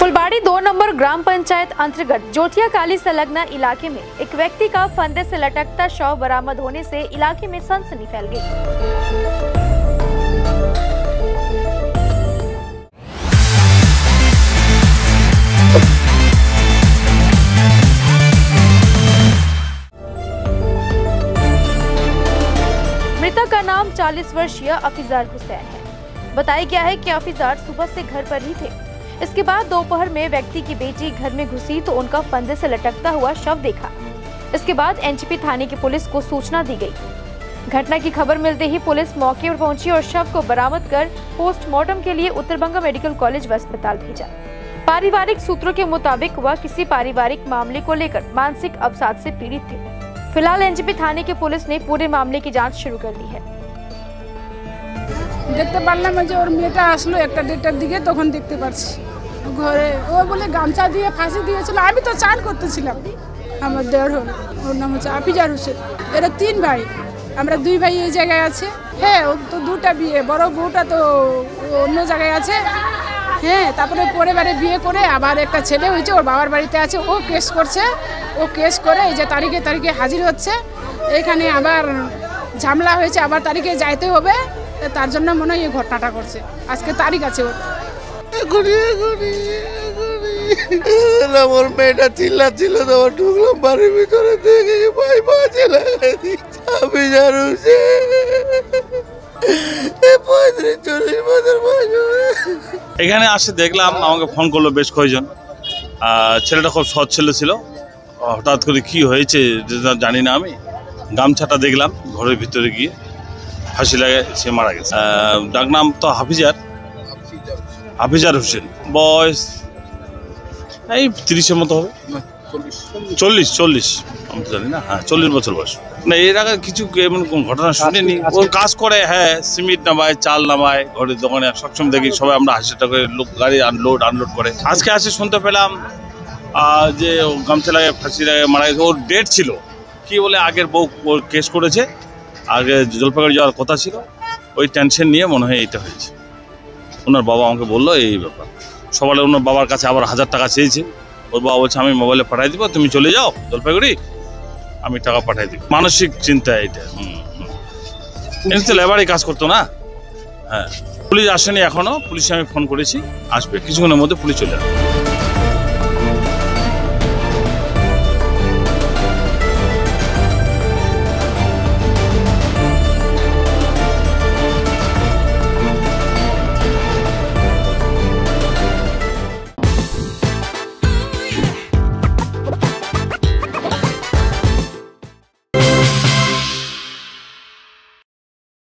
फुलबाड़ी 2 नंबर ग्राम पंचायत अंतर्गत जोटिया काली संलग्न इलाके में एक व्यक्ति का फंदे से लटकता शव बरामद होने से इलाके में सनसनी फैल गई। मृतक का नाम 40 वर्षीय अफीजार हुसैन है। बताया गया है कि अफीजार सुबह से घर पर ही थे। इसके बाद दोपहर में व्यक्ति की बेटी घर में घुसी तो उनका फंदे से लटकता हुआ शव देखा। इसके बाद एनजीपी थाने की पुलिस को सूचना दी गई। घटना की खबर मिलते ही पुलिस मौके पर पहुंची और शव को बरामद कर पोस्टमार्टम के लिए उत्तरबंगा मेडिकल कॉलेज व अस्पताल भेजा। पारिवारिक सूत्रों के मुताबिक वह किसी पारिवारिक मामले को लेकर मानसिक अवसाद से पीड़ित थे। फिलहाल एनजीपी थाने की पुलिस ने पूरे मामले की जांच शुरू कर दी है। देखते पारलाम যে ওর মেয়েটা আসলো একটা দেড়টার দিকে, তখন দেখতে পাচ্ছি ঘরে ও বলে গামছা দিয়ে ফাঁসি দিয়েছিল। আমি তো চান করতেছিলাম। আমার দেওর হল, ওর নাম হচ্ছে আফিজার হোসেন। এরা 3 ভাই, আমরা 2 ভাই এই জায়গায় আছে। হ্যাঁ, ও তো 2টা বিয়ে, বড় বউটা তো অন্য জায়গায় আছে। হ্যাঁ, তারপরে পরেবারে বিয়ে করে আবার একটা ছেলে হয়েছে, ওর বাবার বাড়িতে আছে। ও কেস করছে, ও কেস করে এই যে তারিখে তারিখে হাজির হচ্ছে। এখানে আবার ঝামেলা হয়েছে, আবার তারিখে যাইতে হবে। তার জন্য মনে হয় এই ঘটনাটা করছে। আজকে তারিখ আছে ওর। আমার মেয়েটা চিল্লাচ্ছিল, তোমার ঢুকলাম বাড়ির ভিতরে, দেখে ভাই বাজে লাগাই দিচ্ছে। আমি জানো এখানে আসে দেখলাম, আমাকে ফোন করলো বেশ কয়েকজন। ছেলেটা খুব সৎ ছেলে ছিল। হঠাৎ করে কি হয়েছে জানি না, আমি গামছাটা দেখলাম ঘরের ভিতরে গিয়ে ফাঁসি লাগে সে মারা গেছে। ডাক নাম তো হাফিজার হোসেন, বয়স এই 30-এর মতো হবে, 40 আমি তো জানি না। হ্যাঁ, 40 বছর বয়স। না, এর আগে কিছু এমন ঘটনা শুনিনি। ও কাজ করে, হ্যাঁ, সিমেন্ট নামায়, চাল নামায়, ঘরের দোকানে সবসময় দেখি সবাই আমরা 80 টাকা লোক গাড়ি আনলোড করে। আজকে আসে শুনতে পেলাম যে গামছা লাগে ফাঁসি লাগে মারা গেছে। ওর ডেট ছিল কি বলে, আগের বউ ওর কেস করেছে, আগে জলপাইগুড়ি যাওয়ার কথা ছিল। ওই টেনশন নিয়ে মনে হয় এইটা হয়েছে। ওনার বাবা আমাকে বললো এই ব্যাপার। সকালে ওনার বাবার কাছে আবার 1000 টাকা চেয়েছে। ওর বাবা বলছে আমি মোবাইলে পাঠাই দিব, তুমি চলে যাও জলপাইগুড়ি, আমি টাকা পাঠাই দিব। মানসিক চিন্তা এইটা। এমনি তো লেবারই কাজ করতো না। হ্যাঁ, পুলিশ আসেনি এখনো। পুলিশে আমি ফোন করেছি, আসবে কিছুক্ষণের মধ্যে পুলিশ চলে আসবে।